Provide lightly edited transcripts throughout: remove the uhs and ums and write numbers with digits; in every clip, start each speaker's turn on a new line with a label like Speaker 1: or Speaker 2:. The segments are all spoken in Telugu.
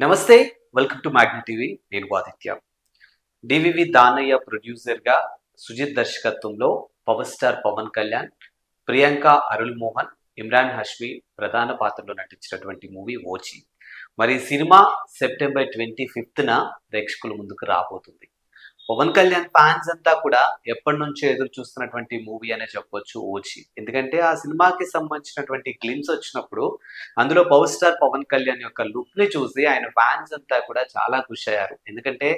Speaker 1: నమస్తే వెల్కమ్ టు మ్యాగ్నా టీవీ. నేను ఆదిత్య. డివివి దానయ్య ప్రొడ్యూసర్ గా సుజిత్ దర్శకత్వంలో పవర్ స్టార్ పవన్ కళ్యాణ్, ప్రియాంక అరుల్ మోహన్, ఇమ్రాన్ హష్మి ప్రధాన పాత్రలో నటించినటువంటి మూవీ ఓజీ. మరి ఈ సినిమా సెప్టెంబర్ 25న ప్రేక్షకుల ముందుకు రాబోతుంది. పవన్ కళ్యాణ్ ఫ్యాన్స్ అంతా కూడా ఎప్పటి నుంచో ఎదురు చూస్తున్నటువంటి మూవీ అనే చెప్పొచ్చు ఓజీ. ఎందుకంటే ఆ సినిమాకి సంబంధించినటువంటి గ్లిమ్స్ వచ్చినప్పుడు అందులో పవర్ స్టార్ పవన్ కళ్యాణ్ యొక్క లుక్ ని చూసి ఆయన ఫ్యాన్స్ అంతా కూడా చాలా ఖుషి అయ్యారు. ఎందుకంటే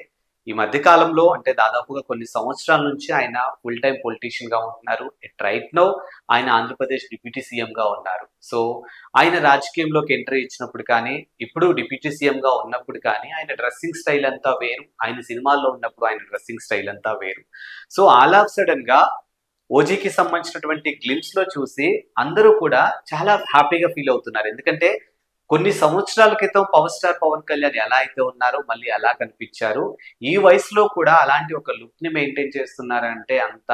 Speaker 1: ఈ మధ్య కాలంలో అంటే దాదాపుగా కొన్ని సంవత్సరాల నుంచి ఆయన ఫుల్ టైం పొలిటీషియన్ గా ఉంటున్నారు. రైట్ నౌ ఆయన ఆంధ్రప్రదేశ్ డిప్యూటీ సీఎం గా ఉన్నారు. సో ఆయన రాజకీయంలోకి ఎంట్రీ ఇచ్చినప్పుడు కానీ, ఇప్పుడు డిప్యూటీ సీఎం గా ఉన్నప్పుడు కానీ ఆయన డ్రెస్సింగ్ స్టైల్ అంతా వేరు, ఆయన సినిమాల్లో ఉన్నప్పుడు ఆయన డ్రెస్సింగ్ స్టైల్ అంతా వేరు. సో ఆల్ ఆఫ్ సడన్ గా ఓజీకి సంబంధించినటువంటి గ్లిమ్స్ లో చూసి అందరూ కూడా చాలా హ్యాపీగా ఫీల్ అవుతున్నారు. ఎందుకంటే కొన్ని సంవత్సరాల క్రితం పవర్ స్టార్ పవన్ కళ్యాణ్ ఎలా అయితే ఉన్నారో మళ్ళీ అలా కనిపించారు. ఈ వయసులో కూడా అలాంటి ఒక లుక్ ని మెయింటైన్ చేస్తున్నారంటే అంత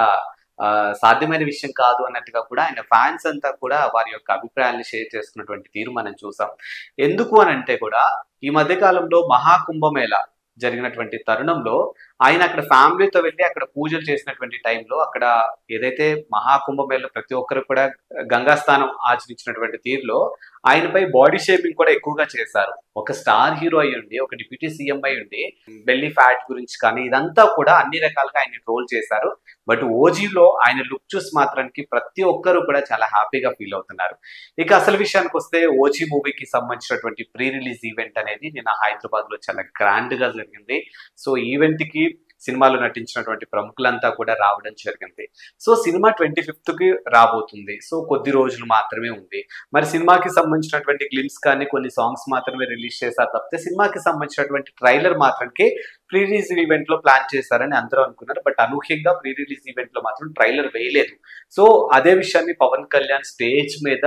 Speaker 1: సాధ్యమైన విషయం కాదు అన్నట్టుగా కూడా ఆయన ఫ్యాన్స్ అంతా కూడా వారి యొక్క అభిప్రాయాన్ని షేర్ చేసుకున్నటువంటి తీరు మనం చూసాం. ఎందుకు అని అంటే కూడా ఈ మధ్య కాలంలో మహాకుంభమేళ జరిగినటువంటి తరుణంలో ఆయన అక్కడ ఫ్యామిలీతో వెళ్ళి అక్కడ పూజలు చేసినటువంటి టైంలో అక్కడ ఏదైతే మహాకుంభమేళలో ప్రతి ఒక్కరు కూడా గంగా స్నానం ఆచరించినటువంటి తీరులో ఆయనపై బాడీ షేపింగ్ కూడా ఎక్కువగా చేశారు. ఒక స్టార్ హీరో అయి ఉండి, ఒక డిప్యూటీ సీఎం అయి ఉండి బెల్లీ ఫ్యాట్ గురించి కానీ ఇదంతా కూడా అన్ని రకాలుగా ఆయన ట్రోల్ చేశారు. బట్ ఓజీలో ఆయన లుక్ చూసి మాత్రానికి ప్రతి ఒక్కరు కూడా చాలా హ్యాపీగా ఫీల్ అవుతున్నారు. ఇక అసలు విషయానికి వస్తే ఓజీ మూవీకి సంబంధించినటువంటి ప్రీ రిలీజ్ ఈవెంట్ అనేది నిన్న హైదరాబాద్ లో చాలా గ్రాండ్ గా జరిగింది. సో ఈవెంట్ కి సినిమాలో నటించినటువంటి ప్రముఖులంతా కూడా రావడం జరిగింది. సో సినిమా 25th కి రాబోతుంది. సో కొద్ది రోజులు మాత్రమే ఉంది. మరి సినిమాకి సంబంధించినటువంటి గ్లిమ్స్ కానీ కొన్ని సాంగ్స్ మాత్రమే రిలీజ్ చేశారు తప్పితే సినిమాకి సంబంధించినటువంటి ట్రైలర్ మాత్రానికి ప్రీ రిలీజ్ ఈవెంట్ లో ప్లాన్ చేశారని అందరూ అనుకున్నారు. బట్ అనూహ్యంగా ప్రీ రిలీజ్ ఈవెంట్ లో మాత్రం ట్రైలర్ వేయలేదు. సో అదే విషయాన్ని పవన్ కళ్యాణ్ స్టేజ్ మీద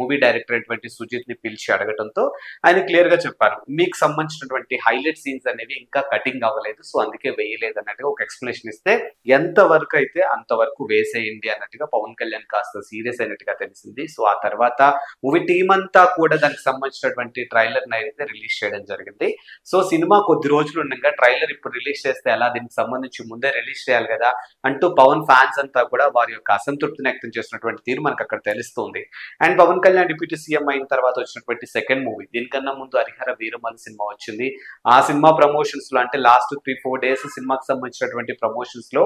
Speaker 1: మూవీ డైరెక్టర్ అయినటువంటి సుజిత్ ని పిలిచి అడగడంతో ఆయన క్లియర్ గా చెప్పారు, మీకు సంబంధించినటువంటి హైలైట్ సీన్స్ అనేవి ఇంకా కటింగ్ అవ్వలేదు, సో అందుకే వేయలేదు అన్నట్టుగా ఒక ఎక్స్ప్లెనేషన్ ఇస్తే ఎంత వరకు అయితే అంతవరకు వేసేయండి అన్నట్టుగా పవన్ కళ్యాణ్ కాస్త సీరియస్ అయినట్టుగా తెలిసింది. సో ఆ తర్వాత మూవీ టీం అంతా కూడా దానికి సంబంధించినటువంటి ట్రైలర్ అయితే రిలీజ్ చేయడం జరిగింది. సో సినిమా కొద్ది రోజులు ఉండగా ట్రైలర్ ఇప్పుడు రిలీజ్ చేస్తే ఎలా, దీనికి సంబంధించి ముందే రిలీజ్ చేయాలి కదా అంటూ పవన్ ఫ్యాన్స్ అంతా కూడా వారి యొక్క అసంతృప్తిని వ్యక్తం చేసినటువంటి తీరు మనకు అక్కడ తెలుస్తుంది. And Pawan Kalyan deputy CM అయిన తర్వాత వచ్చినటువంటి సెకండ్ మూవీ, దీనికన్నా ముందు హరిహర వీరమల్లు సినిమా వచ్చింది. ఆ సినిమా ప్రమోషన్స్ లో అంటే లాస్ట్ 3-4 days సినిమాకి సంబంధించినటువంటి ప్రమోషన్స్ లో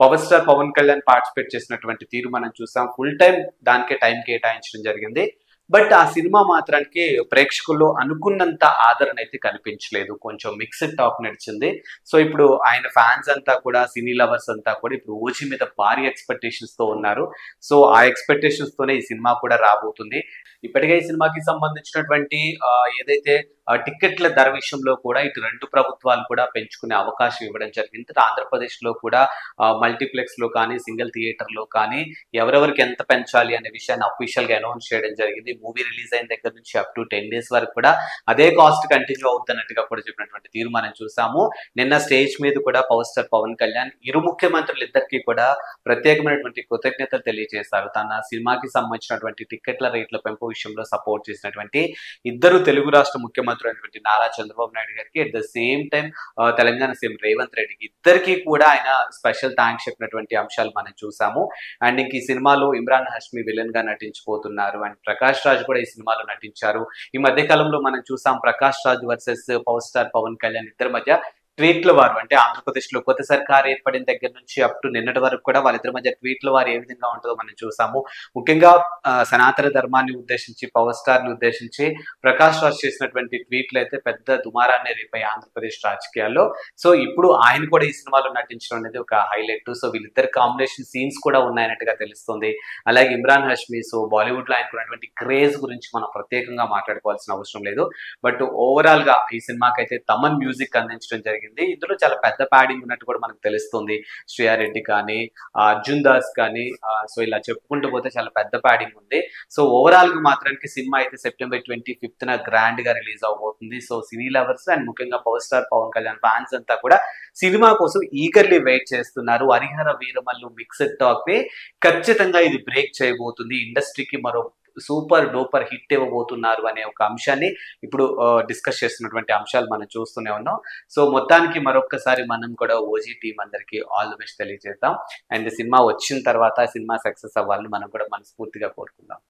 Speaker 1: power star Pawan Kalyan participate చేసినటువంటి తీరు మనం చూసాం. ఫుల్ టైం దానికే టైం కేటాయించడం జరిగింది. బట్ ఆ సినిమా మాత్రానికి ప్రేక్షకుల్లో అనుకున్నంత ఆదరణ అయితే కనిపించలేదు. కొంచెం మిక్స్డ్ టాక్ నడిచింది. సో ఇప్పుడు ఆయన ఫ్యాన్స్ అంతా కూడా, సినీ లవర్స్ అంతా కూడా ఇప్పుడు ఓజీ మీద భారీ ఎక్స్పెక్టేషన్స్ తో ఉన్నారు. సో ఆ ఎక్స్పెక్టేషన్స్ తోనే ఈ సినిమా కూడా రాబోతుంది. ఇప్పటికే ఈ సినిమాకి సంబంధించినటువంటి ఏదైతే టికెట్ల ధర విషయంలో కూడా ఇటు రెండు ప్రభుత్వాలు కూడా పెంచుకునే అవకాశం ఇవ్వడం జరిగింది. ఆంధ్రప్రదేశ్ లో కూడా మల్టీప్లెక్స్ లో కానీ సింగిల్ థియేటర్ లో కానీ ఎవరెవరికి ఎంత పెంచాలి అనే విషయాన్ని అఫీషియల్ గా అనౌన్స్ చేయడం జరిగింది. మూవీ రిలీజ్ అయిన దగ్గర నుంచి అప్ టు 10 days వరకు కూడా అదే కాస్ట్ కంటిన్యూ అవుతున్నట్టుగా కూడా చెప్పినటువంటి తీరు మనం చూసాము. నిన్న స్టేజ్ మీద కూడా పవర్ స్టార్ పవన్ కళ్యాణ్ ఇరు ముఖ్యమంత్రులు ఇద్దరికి కూడా ప్రత్యేకమైనటువంటి కృతజ్ఞతలు తెలియజేశారు. తన సినిమాకి సంబంధించినటువంటి టికెట్ల రేట్ల పెంపు విషయంలో సపోర్ట్ చేసినటువంటి ఇద్దరు తెలుగు రాష్ట్ర ముఖ్యమంత్రులు అయినటువంటి నారా చంద్రబాబు నాయుడు గారికి, at the same time Telangana CM Revanth రెడ్డికి, ఇద్దరికి కూడా ఆయన స్పెషల్ థ్యాంక్స్ చెప్పినటువంటి అంశాలు మనం చూసాము. అండ్ ఇంక ఈ సినిమాలో ఇమ్రాన్ హష్మి విలన్ గా నటించబోతున్నారు. అండ్ ప్రకాష్ రాజ్ కూడా ఈ సినిమాలో నటించారు. ఈ మధ్య కాలంలో మనం చూసాం Prakash Raj versus power star Pawan Kalyan ఇద్దరి మధ్య ట్వీట్ల వారు, అంటే ఆంధ్రప్రదేశ్ లో కొత్త సర్కార్ ఏర్పడిన దగ్గర నుంచి అప్ టు నిన్నటి వరకు కూడా వాళ్ళిద్దరి మధ్య ట్వీట్ల వారు ఏ విధంగా ఉంటుందో మనం చూసాము. ముఖ్యంగా సనాతన ధర్మాన్ని ఉద్దేశించి, పవర్ స్టార్ ని ఉద్దేశించి ప్రకాష్ రాజ్ చేసినటువంటి ట్వీట్లు అయితే పెద్ద దుమారాన్ని రేపాయి ఆంధ్రప్రదేశ్ రాజకీయాల్లో. సో ఇప్పుడు ఆయన కూడా ఈ సినిమాలో నటించడం అనేది ఒక హైలైట్. సో వీళ్ళిద్దరు కాంబినేషన్ సీన్స్ కూడా ఉన్నాయన్నట్టుగా తెలుస్తుంది. అలాగే ఇమ్రాన్ హష్మి, సో బాలీవుడ్ లో ఆయనకున్నటువంటి క్రేజ్ గురించి మనం ప్రత్యేకంగా మాట్లాడుకోవాల్సిన అవసరం లేదు. బట్ ఓవరాల్ గా ఈ సినిమాకి అయితే తమన్ మ్యూజిక్ అందించడం జరిగింది. ఇందులో చాలా పెద్ద ప్యాడింగ్ ఉన్నట్టు కూడా మనకు తెలుస్తుంది. శ్రేయారెడ్డి కానీ, అర్జున్ దాస్ కానీ, సో ఇలా చెప్పుకుంటూ పోతే చాలా పెద్ద ప్యాడింగ్ ఉంది. సో ఓవరాల్ గా మాత్రానికి సినిమా అయితే సెప్టెంబర్ 25th గ్రాండ్ గా రిలీజ్ అవబోతుంది. సో సినీ లవర్స్ అండ్ ముఖ్యంగా power star Pawan Kalyan fans అంతా కూడా సినిమా కోసం ఈగర్లీ వెయిట్ చేస్తున్నారు. హరిహర వీరమల్లు మిక్స్డ్ టాక్ ని ఖచ్చితంగా ఇది బ్రేక్ చేయబోతుంది. ఇండస్ట్రీకి మరో సూపర్ డూపర్ హిట్ ఇవ్వబోతున్నారు అనే ఒక అంశాన్ని ఇప్పుడు డిస్కస్ చేస్తున్నటువంటి అంశాలు మనం చూస్తూనే ఉన్నాం. సో మొత్తానికి మరొక్కసారి మనం కూడా ఓజీ టీం అందరికీ ఆల్ ది బెస్ట్ తెలియజేద్దాం. అండ్ సినిమా వచ్చిన తర్వాత సినిమా సక్సెస్ అవ్వాలని మనం కూడా మనస్ఫూర్తిగా కోరుకుందాం.